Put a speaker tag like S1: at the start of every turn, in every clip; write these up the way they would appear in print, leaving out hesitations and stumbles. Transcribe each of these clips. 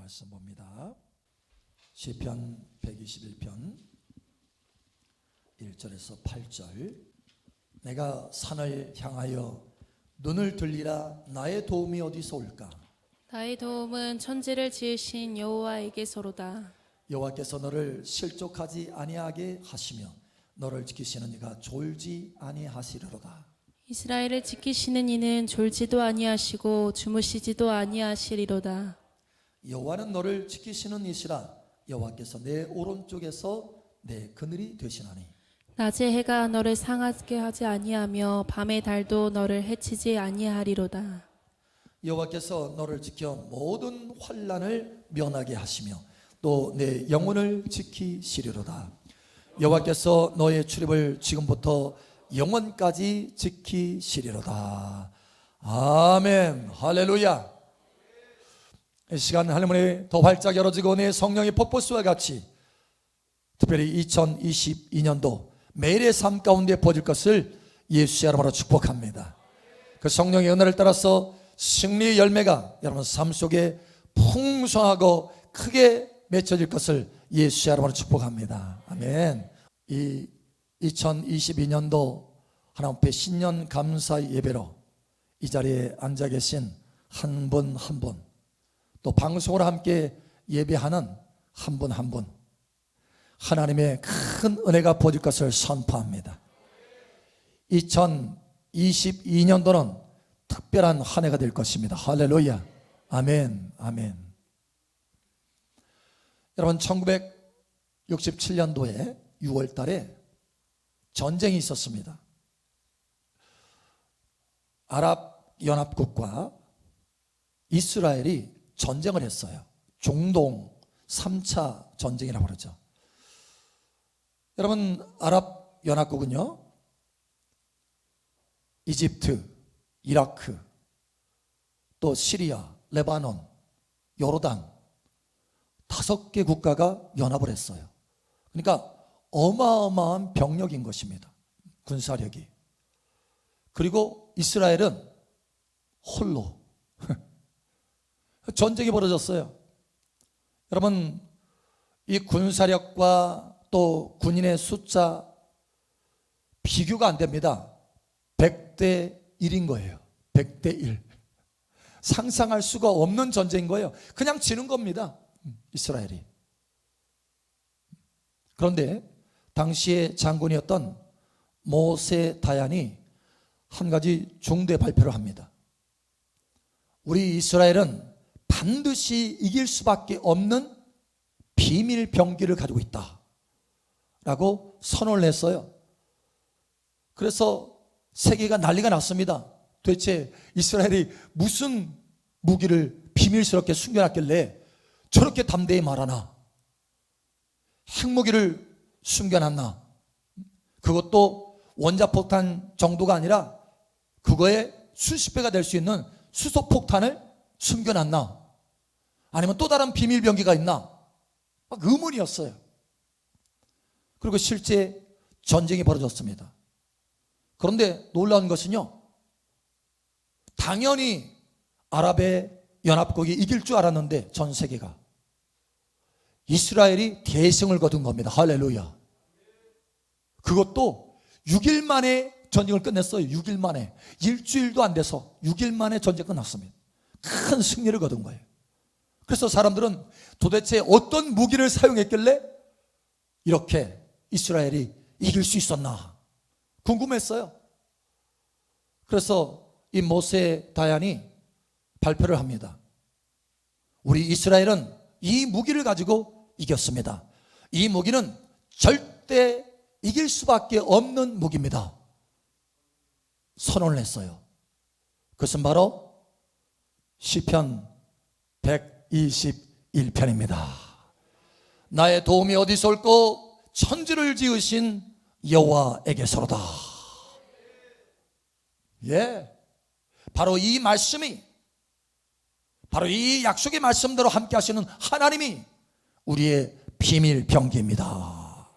S1: 말씀 봅니다. 시편 121편 1절에서 8절. 내가 산을 향하여 눈을 들리라. 나의 도움이 어디서 올까?
S2: 나의 도움은 천지를 지으신 여호와에게서로다.
S1: 여호와께서 너를 실족하지 아니하게 하시며 너를 지키시는 이가 졸지 아니하시리로다.
S2: 이스라엘을 지키시는 이는 졸지도 아니하시고 주무시지도 아니하시리로다.
S1: 여호와는 너를 지키시는 이시라. 여호와께서 내 오른쪽에서 내 그늘이 되시나니.
S2: 낮의 해가 너를 상하게 하지 아니하며 밤의 달도 너를 해치지 아니하리로다.
S1: 여호와께서 너를 지켜 모든 환난을 면하게 하시며 또 내 영혼을 지키시리로다. 여호와께서 너의 출입을 지금부터 영원까지 지키시리로다. 아멘. 할렐루야. 이 시간 하늘문이 더 활짝 열어지고 내 성령의 폭포수와 같이 특별히 2022년도 매일의 삶 가운데 퍼질 것을 예수의 이름으로 축복합니다. 그 성령의 은혜를 따라서 승리의 열매가 여러분 삶 속에 풍성하고 크게 맺혀질 것을 예수의 이름으로 축복합니다. 아멘. 이 2022년도 하나님 앞에 신년 감사 예배로 이 자리에 앉아 계신 한 분 한 분, 또 방송으로 함께 예배하는 한 분 한 분, 하나님의 큰 은혜가 부어질 것을 선포합니다. 2022년도는 특별한 한 해가 될 것입니다. 할렐루야. 아멘. 아멘. 여러분 1967년도에 6월 달에 전쟁이 있었습니다. 아랍연합국과 이스라엘이 전쟁을 했어요. 중동 3차 전쟁이라고 그러죠. 여러분 아랍연합국은요, 이집트, 이라크, 또 시리아, 레바논, 요르단 5개 국가가 연합을 했어요. 그러니까 어마어마한 병력인 것입니다. 군사력이. 그리고 이스라엘은 홀로 전쟁이 벌어졌어요. 여러분 이 군사력과 또 군인의 숫자 비교가 안 됩니다. 100대 1인 거예요. 100대 1. 상상할 수가 없는 전쟁인 거예요. 그냥 지는 겁니다, 이스라엘이. 그런데 당시의 장군이었던 모세 다얀이 한 가지 중대 발표를 합니다. 우리 이스라엘은 반드시 이길 수밖에 없는 비밀 병기를 가지고 있다 라고 선언을 했어요. 그래서 세계가 난리가 났습니다. 도대체 이스라엘이 무슨 무기를 비밀스럽게 숨겨놨길래 저렇게 담대히 말하나? 핵무기를 숨겨놨나? 그것도 원자폭탄 정도가 아니라 그거의 수십 배가 될 수 있는 수소폭탄을 숨겨놨나? 아니면 또 다른 비밀병기가 있나? 막 의문이었어요. 그리고 실제 전쟁이 벌어졌습니다. 그런데 놀라운 것은요, 당연히 아랍의 연합국이 이길 줄 알았는데 전 세계가 이스라엘이 대승을 거둔 겁니다. 할렐루야. 그것도 6일 만에 전쟁을 끝냈어요. 6일 만에. 일주일도 안 돼서 6일 만에 전쟁 끝났습니다. 큰 승리를 거둔 거예요. 그래서 사람들은 도대체 어떤 무기를 사용했길래 이렇게 이스라엘이 이길 수 있었나 궁금했어요. 그래서 이 모세 다얀이 발표를 합니다. 우리 이스라엘은 이 무기를 가지고 이겼습니다. 이 무기는 절대 이길 수밖에 없는 무기입니다. 선언을 했어요. 그것은 바로 시편 121편입니다. 나의 도움이 어디서 올꼬? 천지를 지으신 여호와에게서로다. 예, 바로 이 말씀이, 바로 이 약속의 말씀대로 함께 하시는 하나님이 우리의 비밀 병기입니다.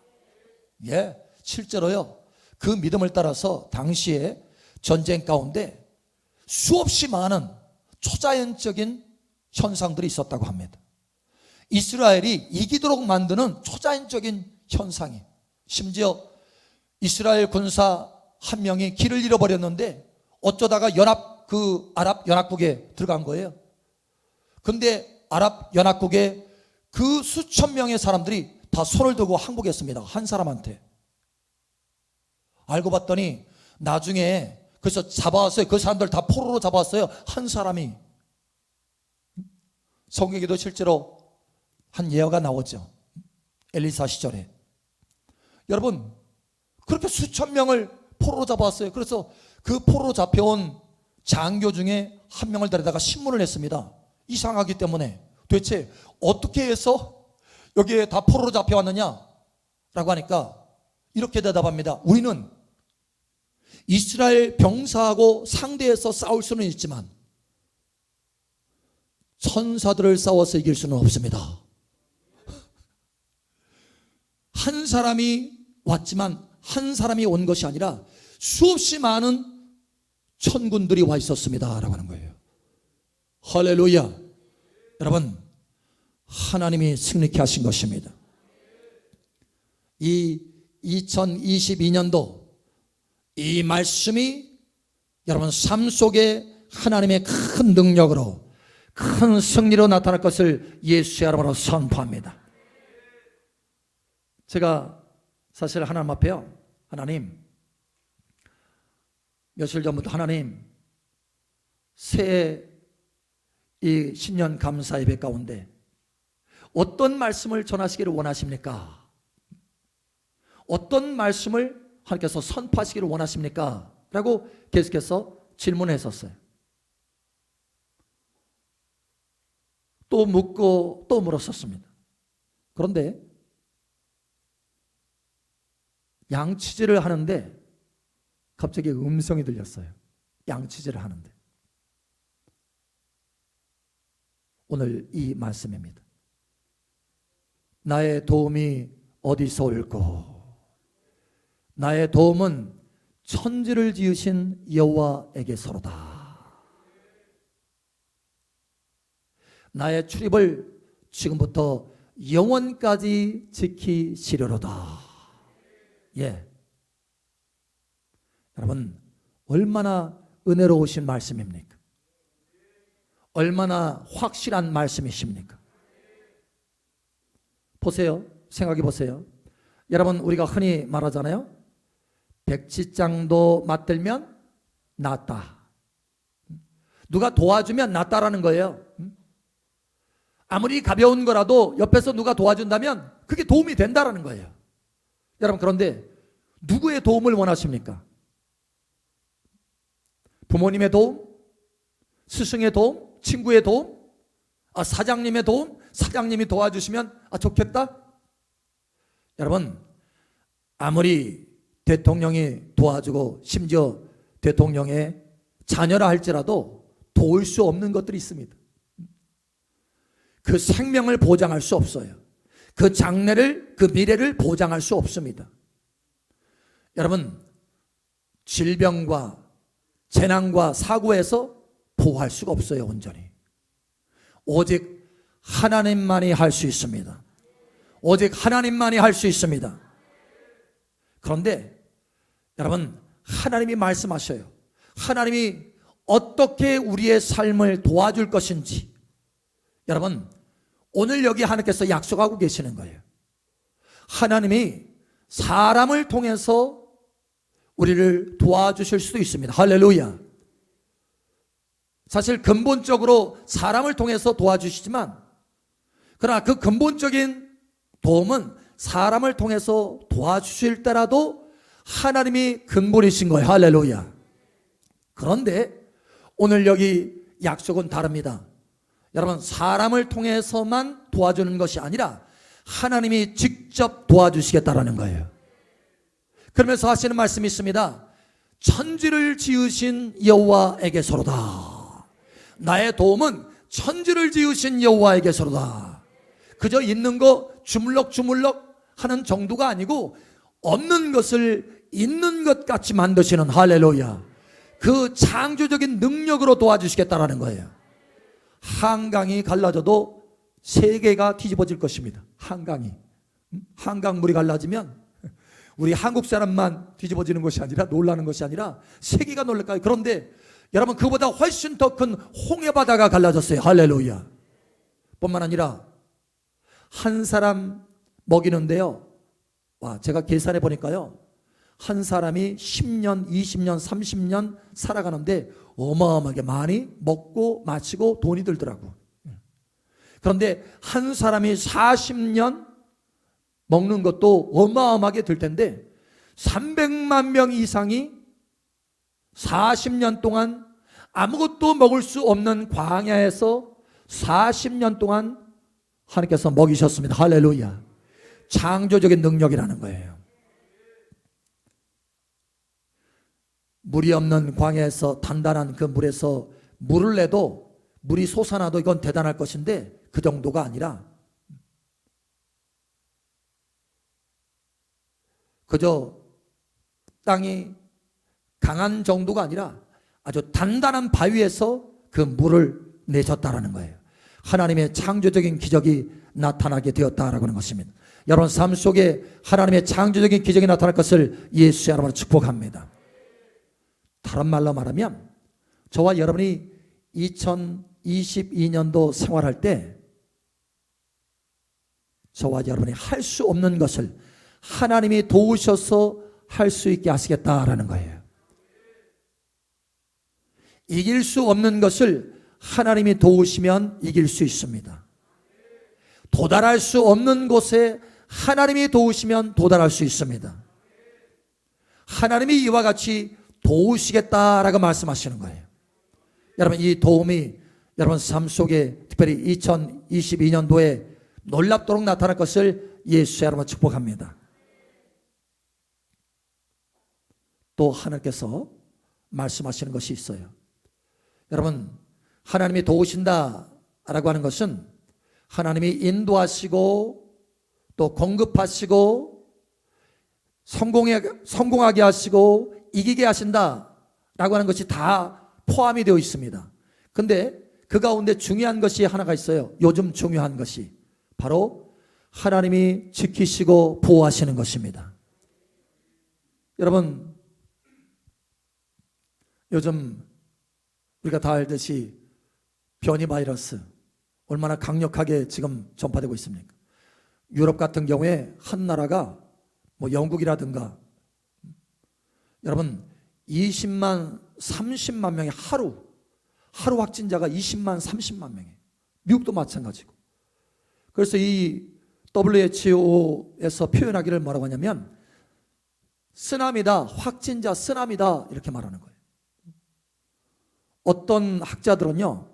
S1: 예, 실제로요, 그 믿음을 따라서 당시에 전쟁 가운데 수없이 많은 초자연적인 현상들이 있었다고 합니다. 이스라엘이 이기도록 만드는 초자연적인 현상이, 심지어 이스라엘 군사 한 명이 길을 잃어버렸는데 어쩌다가 아랍 연합국에 들어간 거예요. 근데 아랍 연합국에 그 수천 명의 사람들이 다 손을 들고 항복했습니다. 한 사람한테. 알고 봤더니 나중에 그래서 잡아왔어요. 그 사람들 다 포로로 잡아왔어요. 한 사람이. 성경에도 실제로 한 예화가 나오죠. 엘리사 시절에. 여러분, 그렇게 수천 명을 포로로 잡아왔어요. 그래서 그 포로로 잡혀온 장교 중에 한 명을 데려다가 신문을 냈습니다. 이상하기 때문에 도대체 어떻게 해서 여기에 다 포로로 잡혀왔느냐 라고 하니까 이렇게 대답합니다. 우리는 이스라엘 병사하고 상대해서 싸울 수는 있지만 천사들을 싸워서 이길 수는 없습니다. 한 사람이 왔지만 한 사람이 온 것이 아니라 수없이 많은 천군들이 와 있었습니다 라고 하는 거예요. 할렐루야. 여러분, 하나님이 승리케 하신 것입니다. 이 2022년도 이 말씀이 여러분 삶 속에 하나님의 큰 능력으로 큰 승리로 나타날 것을 예수의 이름으로 선포합니다. 제가 사실 하나님 앞에요, 하나님, 며칠 전부터 하나님, 새해 이 신년 감사 예배 가운데 어떤 말씀을 전하시기를 원하십니까? 어떤 말씀을 하나님께서 선포하시기를 원하십니까? 라고 계속해서 질문했었어요. 또 묻고 또 물었었습니다. 그런데 양치질을 하는데 갑자기 음성이 들렸어요. 양치질을 하는데. 오늘 이 말씀입니다. 나의 도움이 어디서 올꼬? 나의 도움은 천지를 지으신 여호와에게서로다. 나의 출입을 지금부터 영원까지 지키시려로다. 예. 여러분, 얼마나 은혜로우신 말씀입니까? 얼마나 확실한 말씀이십니까? 보세요. 생각해 보세요. 여러분, 우리가 흔히 말하잖아요. 백지장도 맞들면 낫다. 누가 도와주면 낫다라는 거예요. 아무리 가벼운 거라도 옆에서 누가 도와준다면 그게 도움이 된다라는 거예요. 여러분, 그런데 누구의 도움을 원하십니까? 부모님의 도움? 스승의 도움? 친구의 도움? 사장님의 도움? 사장님이 도와주시면 좋겠다? 여러분, 아무리 대통령이 도와주고 심지어 대통령의 자녀라 할지라도 도울 수 없는 것들이 있습니다. 그 생명을 보장할 수 없어요. 그 장래를, 그 미래를 보장할 수 없습니다. 여러분, 질병과 재난과 사고에서 보호할 수가 없어요. 온전히. 오직 하나님만이 할 수 있습니다. 오직 하나님만이 할 수 있습니다. 그런데 여러분, 하나님이 말씀하셔요. 하나님이 어떻게 우리의 삶을 도와줄 것인지. 여러분, 오늘 여기 하나님께서 약속하고 계시는 거예요. 하나님이 사람을 통해서 우리를 도와주실 수도 있습니다. 할렐루야. 사실 근본적으로 사람을 통해서 도와주시지만, 그러나 그 근본적인 도움은 사람을 통해서 도와주실 때라도 하나님이 근본이신 거예요. 할렐루야. 그런데 오늘 여기 약속은 다릅니다. 여러분, 사람을 통해서만 도와주는 것이 아니라 하나님이 직접 도와주시겠다라는 거예요. 그러면서 하시는 말씀이 있습니다. 천지를 지으신 여호와에게서로다. 나의 도움은 천지를 지으신 여호와에게서로다. 그저 있는 거 주물럭주물럭 하는 정도가 아니고 없는 것을 있는 것 같이 만드시는, 할렐루야, 그 창조적인 능력으로 도와주시겠다라는 거예요. 한강이 갈라져도 세계가 뒤집어질 것입니다. 한강이. 한강물이 갈라지면 우리 한국 사람만 뒤집어지는 것이 아니라, 놀라는 것이 아니라 세계가 놀랄 거예요. 그런데 여러분, 그보다 훨씬 더 큰 홍해바다가 갈라졌어요. 할렐루야. 뿐만 아니라 한 사람 먹이는데요, 와, 제가 계산해 보니까요, 한 사람이 10년, 20년, 30년 살아가는데 어마어마하게 많이 먹고 마시고 돈이 들더라고. 그런데 한 사람이 40년 먹는 것도 어마어마하게 들 텐데 300만 명 이상이 40년 동안 아무것도 먹을 수 없는 광야에서 40년 동안 하나님께서 먹이셨습니다. 할렐루야. 창조적인 능력이라는 거예요. 물이 없는 광야에서 단단한 그 물에서 물을 내도 물이 솟아나도 이건 대단할 것인데 그 정도가 아니라 그저 땅이 강한 정도가 아니라 아주 단단한 바위에서 그 물을 내셨다라는 거예요. 하나님의 창조적인 기적이 나타나게 되었다라고 하는 것입니다. 여러분 삶 속에 하나님의 창조적인 기적이 나타날 것을 예수의 이름으로 축복합니다. 다른 말로 말하면 저와 여러분이 2022년도 생활할 때 저와 여러분이 할 수 없는 것을 하나님이 도우셔서 할 수 있게 하시겠다라는 거예요. 이길 수 없는 것을 하나님이 도우시면 이길 수 있습니다. 도달할 수 없는 곳에 하나님이 도우시면 도달할 수 있습니다. 하나님이 이와 같이 도우시겠다라고 말씀하시는 거예요. 여러분, 이 도움이 여러분 삶 속에 특별히 2022년도에 놀랍도록 나타날 것을 예수의 이름으로 축복합니다. 또 하나님께서 말씀하시는 것이 있어요. 여러분, 하나님이 도우신다라고 하는 것은 하나님이 인도하시고 또 공급하시고 성공하게 하시고 이기게 하신다라고 하는 것이 다 포함이 되어 있습니다. 근데 그 가운데 중요한 것이 하나가 있어요. 요즘 중요한 것이 바로 하나님이 지키시고 보호하시는 것입니다. 여러분, 요즘 우리가 다 알듯이 변이 바이러스 얼마나 강력하게 지금 전파되고 있습니까? 유럽 같은 경우에 한 나라가 뭐 영국이라든가 여러분 20만 30만 명이 하루 확진자가 20만 30만 명이에요. 미국도 마찬가지고. 그래서 이 WHO에서 표현하기를 뭐라고 하냐면 쓰나미다, 확진자 쓰나미다 이렇게 말하는 거예요. 어떤 학자들은요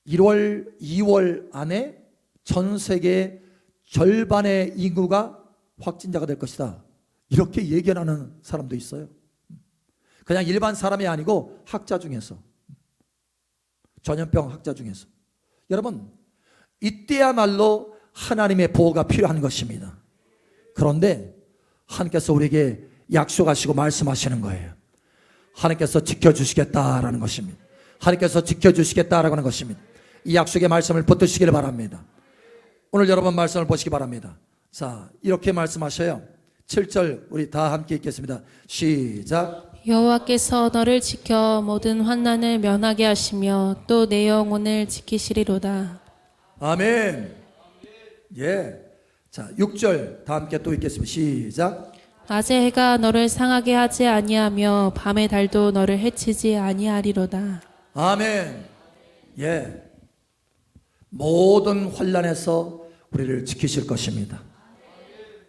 S1: 1월, 2월 안에 전 세계 절반의 인구가 확진자가 될 것이다 이렇게 예견하는 사람도 있어요. 그냥 일반 사람이 아니고 학자 중에서, 전염병 학자 중에서. 여러분, 이때야말로 하나님의 보호가 필요한 것입니다. 그런데 하나님께서 우리에게 약속하시고 말씀하시는 거예요. 하나님께서 지켜주시겠다라는 것입니다. 하나님께서 지켜주시겠다라고 하는 것입니다. 이 약속의 말씀을 붙드시기를 바랍니다. 오늘 여러분 말씀을 보시기 바랍니다. 자, 이렇게 말씀하셔요. 7절 우리 다 함께 읽겠습니다. 시작.
S2: 여호와께서 너를 지켜 모든 환난을 면하게 하시며 또 내 영혼을 지키시리로다.
S1: 아멘. 예. 자, 6절 다 함께 또 읽겠습니다. 시작.
S2: 낮의 해가 너를 상하게 하지 아니하며 밤의 달도 너를 해치지 아니하리로다.
S1: 아멘. 예. 모든 환난에서 우리를 지키실 것입니다.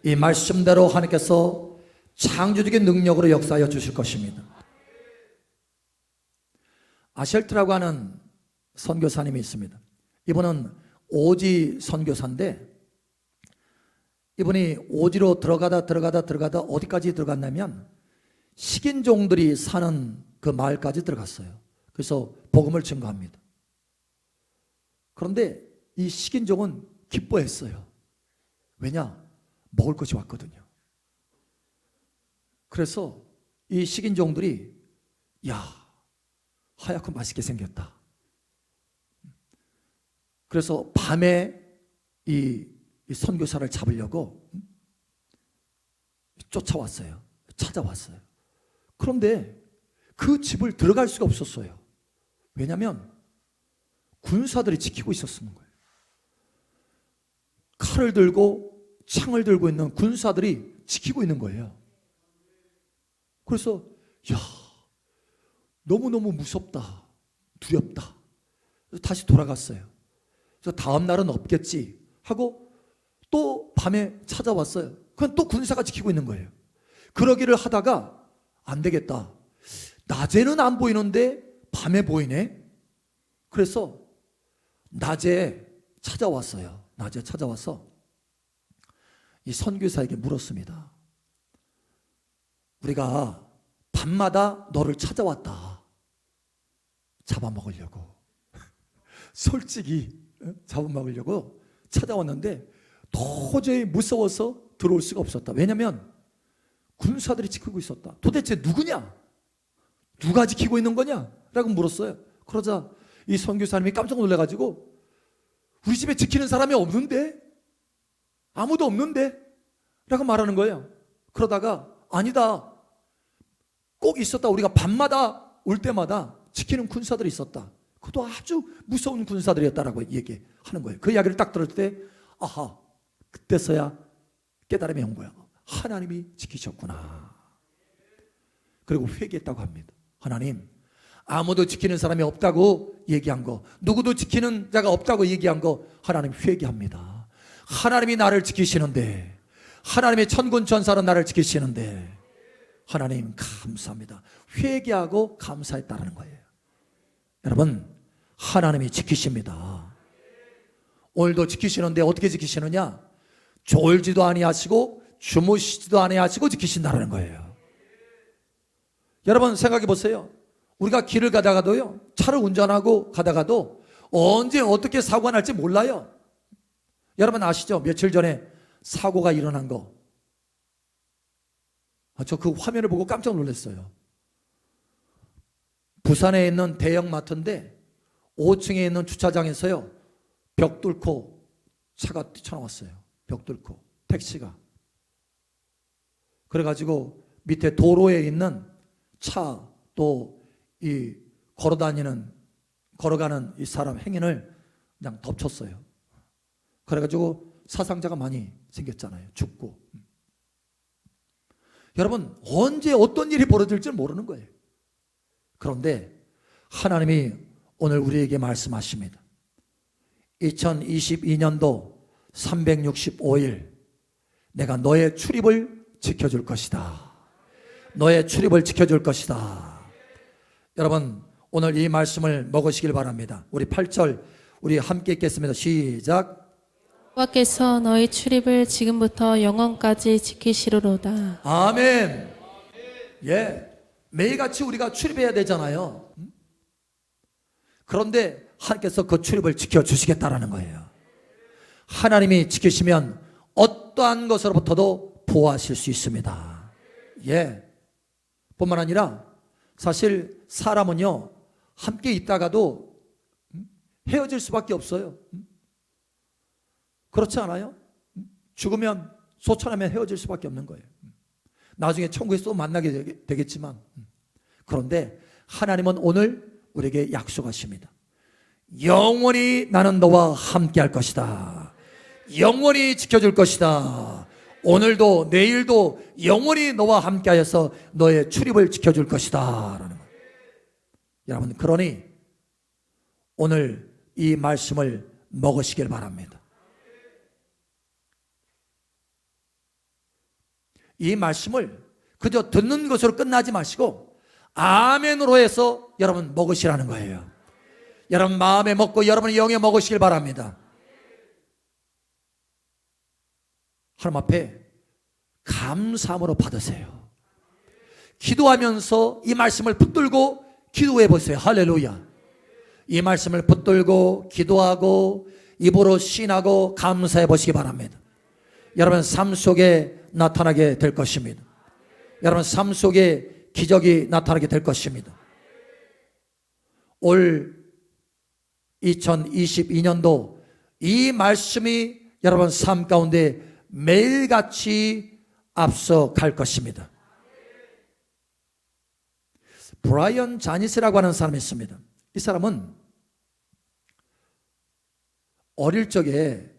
S1: 이 말씀대로 하나님께서 창조적인 능력으로 역사하여 주실 것입니다. 아셜트라고 하는 선교사님이 있습니다. 이분은 오지 선교사인데 이분이 오지로 들어가다 어디까지 들어갔냐면 식인종들이 사는 그 마을까지 들어갔어요. 그래서 복음을 증거합니다. 그런데 이 식인종은 기뻐했어요. 왜냐? 먹을 것이 왔거든요. 그래서 이 식인종들이 야, 하얗고 맛있게 생겼다. 그래서 밤에 이 선교사를 잡으려고 쫓아왔어요. 찾아왔어요. 그런데 그 집을 들어갈 수가 없었어요. 왜냐하면 군사들이 지키고 있었는 거예요. 칼을 들고 창을 들고 있는 군사들이 지키고 있는 거예요. 그래서 야, 너무너무 무섭다, 두렵다. 그래서 다시 돌아갔어요. 그래서 다음 날은 없겠지 하고 또 밤에 찾아왔어요. 그건 또 군사가 지키고 있는 거예요. 그러기를 하다가 안 되겠다. 낮에는 안 보이는데 밤에 보이네. 그래서 낮에 찾아왔어요. 낮에 찾아와서 이 선교사에게 물었습니다. 우리가 밤마다 너를 찾아왔다. 잡아먹으려고. 솔직히 잡아먹으려고 찾아왔는데 도저히 무서워서 들어올 수가 없었다. 왜냐하면 군사들이 지키고 있었다. 도대체 누구냐? 누가 지키고 있는 거냐? 라고 물었어요. 그러자 이 선교사님이 깜짝 놀라가지고 우리 집에 지키는 사람이 없는데? 아무도 없는데? 라고 말하는 거예요. 그러다가 아니다. 꼭 있었다. 우리가 밤마다 올 때마다 지키는 군사들이 있었다. 그것도 아주 무서운 군사들이었다라고 얘기하는 거예요. 그 이야기를 딱 들을 때 아하, 그때서야 깨달음이 온 거야. 하나님이 지키셨구나. 그리고 회개했다고 합니다. 하나님, 아무도 지키는 사람이 없다고 얘기한 거, 누구도 지키는 자가 없다고 얘기한 거 하나님 회개합니다. 하나님이 나를 지키시는데, 하나님의 천군 천사로 나를 지키시는데 하나님 감사합니다. 회개하고 감사했다라는 거예요. 여러분, 하나님이 지키십니다. 오늘도 지키시는데 어떻게 지키시느냐? 졸지도 아니하시고 주무시지도 아니하시고 지키신다는 거예요. 여러분 생각해 보세요. 우리가 길을 가다가도요, 차를 운전하고 가다가도 언제 어떻게 사고가 날지 몰라요. 여러분 아시죠? 며칠 전에 사고가 일어난 거. 저 그 화면을 보고 깜짝 놀랐어요. 부산에 있는 대형마트인데 5층에 있는 주차장에서요, 벽 뚫고 차가 뛰쳐나왔어요. 벽 뚫고 택시가. 그래가지고 밑에 도로에 있는 차, 또 이 걸어가는 이 사람 행인을 그냥 덮쳤어요. 그래가지고 사상자가 많이 생겼잖아요. 죽고. 여러분, 언제 어떤 일이 벌어질지 모르는 거예요. 그런데 하나님이 오늘 우리에게 말씀하십니다. 2022년도 365일 내가 너의 출입을 지켜줄 것이다. 너의 출입을 지켜줄 것이다. 여러분, 오늘 이 말씀을 먹으시길 바랍니다. 우리 8절 우리 함께 읽겠습니다. 시작.
S2: 여호와께서 너희 출입을 지금부터 영원까지 지키시리로다.
S1: 아멘. 예, 매일같이 우리가 출입해야 되잖아요. 그런데 하나님께서 그 출입을 지켜주시겠다라는 거예요. 하나님이 지키시면 어떠한 것으로부터도 보호하실 수 있습니다. 예, 뿐만 아니라 사실 사람은요, 함께 있다가도 헤어질 수밖에 없어요. 그렇지 않아요? 죽으면 소천하면 헤어질 수밖에 없는 거예요. 나중에 천국에서 또 만나게 되겠지만, 그런데 하나님은 오늘 우리에게 약속하십니다. 영원히 나는 너와 함께 할 것이다. 영원히 지켜줄 것이다. 오늘도 내일도 영원히 너와 함께 하여서 너의 출입을 지켜줄 것이다 라는 거예요. 여러분, 그러니 오늘 이 말씀을 먹으시길 바랍니다. 이 말씀을 그저 듣는 것으로 끝나지 마시고 아멘으로 해서 여러분 먹으시라는 거예요. 여러분 마음에 먹고 여러분의 영에 먹으시길 바랍니다. 하나님 앞에 감사함으로 받으세요. 기도하면서 이 말씀을 붙들고 기도해 보세요. 할렐루야. 이 말씀을 붙들고 기도하고 입으로 신하고 감사해 보시기 바랍니다. 여러분 삶 속에 나타나게 될 것입니다. 여러분 삶 속에 기적이 나타나게 될 것입니다. 올 2022년도 이 말씀이 여러분 삶 가운데 매일같이 앞서갈 것입니다. 브라이언 자니스라고 하는 사람이 있습니다. 이 사람은 어릴 적에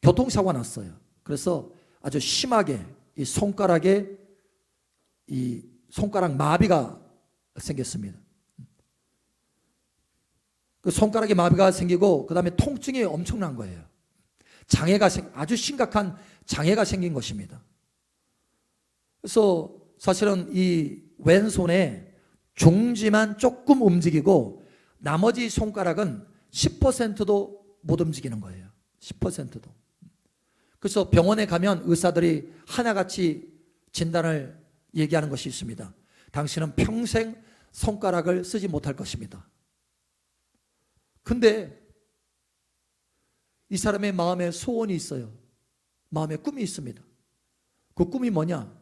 S1: 교통사고가 났어요. 그래서 아주 심하게 이 손가락 마비가 생겼습니다. 그 손가락에 마비가 생기고 그 다음에 통증이 엄청난 거예요. 아주 심각한 장애가 생긴 것입니다. 그래서 사실은 이 왼손에 중지만 조금 움직이고 나머지 손가락은 10%도 못 움직이는 거예요. 10%도. 그래서 병원에 가면 의사들이 하나같이 진단을 얘기하는 것이 있습니다. 당신은 평생 손가락을 쓰지 못할 것입니다. 근데 이 사람의 마음에 소원이 있어요. 마음에 꿈이 있습니다. 그 꿈이 뭐냐?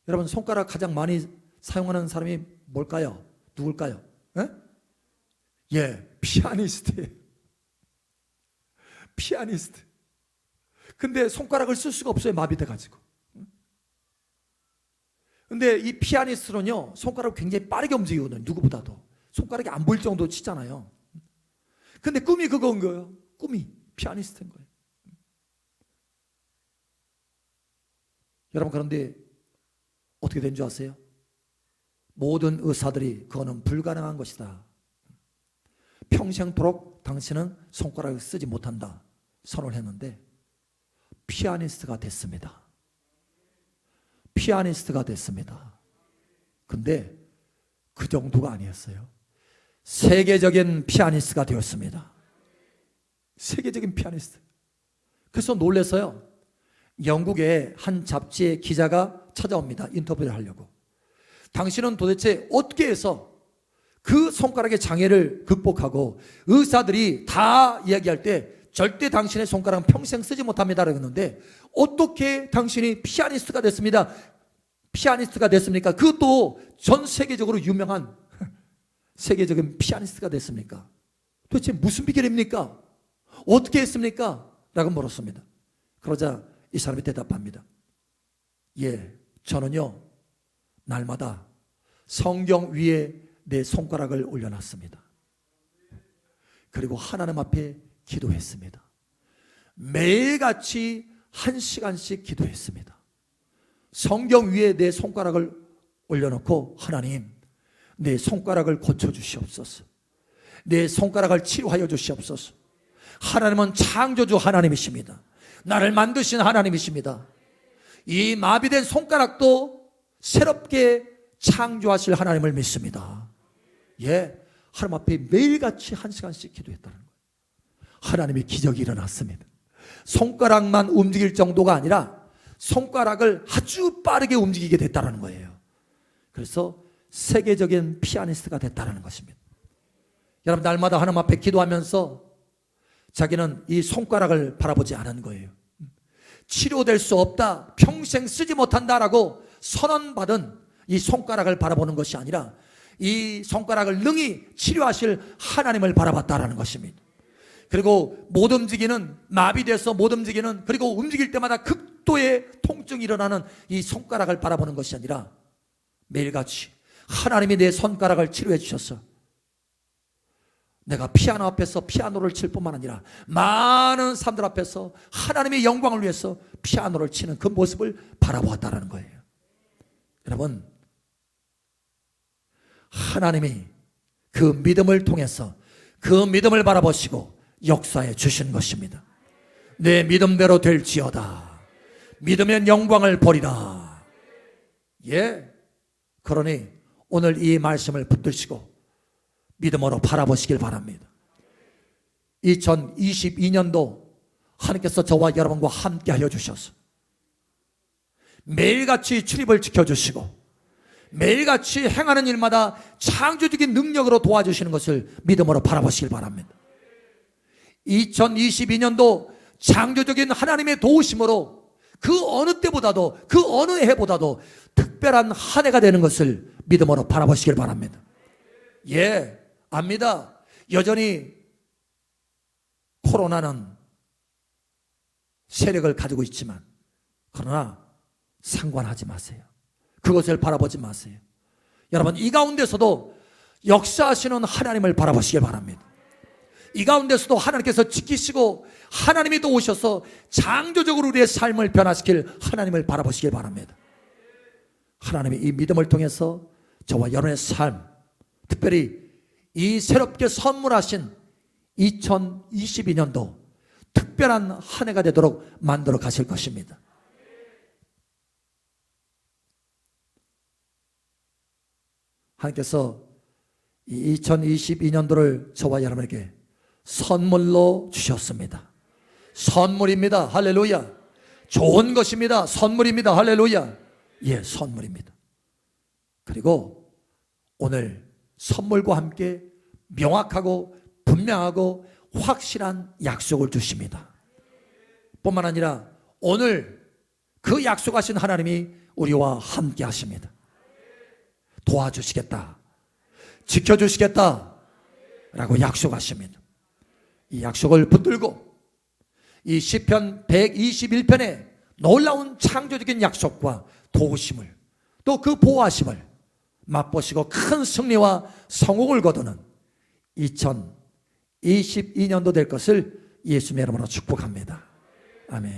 S1: 여러분, 손가락 가장 많이 사용하는 사람이 뭘까요? 누굴까요? 피아니스트예요. 피아니스트. 근데 손가락을 쓸 수가 없어요. 마비돼 가지고. 근데 이 피아니스트는요, 손가락을 굉장히 빠르게 움직이거든요. 누구보다도. 손가락이 안 보일 정도로 치잖아요. 근데 꿈이 그건 거예요. 꿈이 피아니스트인 거예요. 여러분, 그런데 어떻게 된 줄 아세요? 모든 의사들이 그거는 불가능한 것이다. 평생도록 당신은 손가락을 쓰지 못한다 선언을 했는데 피아니스트가 됐습니다. 피아니스트가 됐습니다. 근데 그 정도가 아니었어요. 세계적인 피아니스트가 되었습니다. 세계적인 피아니스트. 그래서 놀라서요, 영국의 한 잡지의 기자가 찾아옵니다. 인터뷰를 하려고. 당신은 도대체 어떻게 해서 그 손가락의 장애를 극복하고, 의사들이 다 이야기할 때 절대 당신의 손가락은 평생 쓰지 못합니다 그랬는데 어떻게 당신이 피아니스트가 됐습니다. 피아니스트가 됐습니까? 그것도 전 세계적으로 유명한 세계적인 피아니스트가 됐습니까? 도대체 무슨 비결입니까? 어떻게 했습니까? 라고 물었습니다. 그러자 이 사람이 대답합니다. 저는요, 날마다 성경 위에 내 손가락을 올려놨습니다. 그리고 하나님 앞에 기도했습니다. 매일같이 1시간씩 기도했습니다. 성경 위에 내 손가락을 올려놓고, 하나님, 내 손가락을 고쳐주시옵소서. 내 손가락을 치료하여 주시옵소서. 하나님은 창조주 하나님이십니다. 나를 만드신 하나님이십니다. 이 마비된 손가락도 새롭게 창조하실 하나님을 믿습니다. 하나님 앞에 매일같이 1시간씩 기도했다는 거예요. 하나님의 기적이 일어났습니다. 손가락만 움직일 정도가 아니라 손가락을 아주 빠르게 움직이게 됐다는 거예요. 그래서 세계적인 피아니스트가 됐다는 것입니다. 여러분, 날마다 하나님 앞에 기도하면서 자기는 이 손가락을 바라보지 않은 거예요. 치료될 수 없다, 평생 쓰지 못한다라고 선언받은 이 손가락을 바라보는 것이 아니라 이 손가락을 능히 치료하실 하나님을 바라봤다라는 것입니다. 그리고 못 움직이는, 마비돼서 못 움직이는, 그리고 움직일 때마다 극도의 통증이 일어나는 이 손가락을 바라보는 것이 아니라 매일같이 하나님이 내 손가락을 치료해 주셨어. 내가 피아노 앞에서 피아노를 칠 뿐만 아니라 많은 사람들 앞에서 하나님의 영광을 위해서 피아노를 치는 그 모습을 바라보았다는 거예요. 여러분, 하나님이 그 믿음을 통해서 그 믿음을 바라보시고 역사해 주신 것입니다. 내 믿음대로 될지어다. 믿으면 영광을 보리라. 그러니 오늘 이 말씀을 붙드시고 믿음으로 바라보시길 바랍니다. 2022년도 하나님께서 저와 여러분과 함께 하여 주셔서 매일같이 출입을 지켜주시고 매일같이 행하는 일마다 창조적인 능력으로 도와주시는 것을 믿음으로 바라보시길 바랍니다. 2022년도 창조적인 하나님의 도우심으로 그 어느 때보다도, 그 어느 해보다도 특별한 한 해가 되는 것을 믿음으로 바라보시길 바랍니다. 압니다. 여전히 코로나는 세력을 가지고 있지만 그러나 상관하지 마세요. 그것을 바라보지 마세요. 여러분, 이 가운데서도 역사하시는 하나님을 바라보시기 바랍니다. 이 가운데서도 하나님께서 지키시고 하나님이 또 오셔서 창조적으로 우리의 삶을 변화시킬 하나님을 바라보시기 바랍니다. 하나님이 이 믿음을 통해서 저와 여러분의 삶, 특별히 이 새롭게 선물하신 2022년도 특별한 한 해가 되도록 만들어 가실 것입니다. 하나님께서 이 2022년도를 저와 여러분에게 선물로 주셨습니다. 선물입니다. 할렐루야. 좋은 것입니다. 선물입니다. 할렐루야. 예, 선물입니다. 그리고 오늘 선물과 함께 명확하고 분명하고 확실한 약속을 주십니다. 뿐만 아니라 오늘 그 약속하신 하나님이 우리와 함께 하십니다. 도와주시겠다, 지켜주시겠다 라고 약속하십니다. 이 약속을 붙들고 이 시편 121편의 놀라운 창조적인 약속과 도우심을, 또 그 보호하심을 맛보시고 큰 승리와 성공을 거두는 2022년도 될 것을 예수님의 이름으로 축복합니다. 아멘.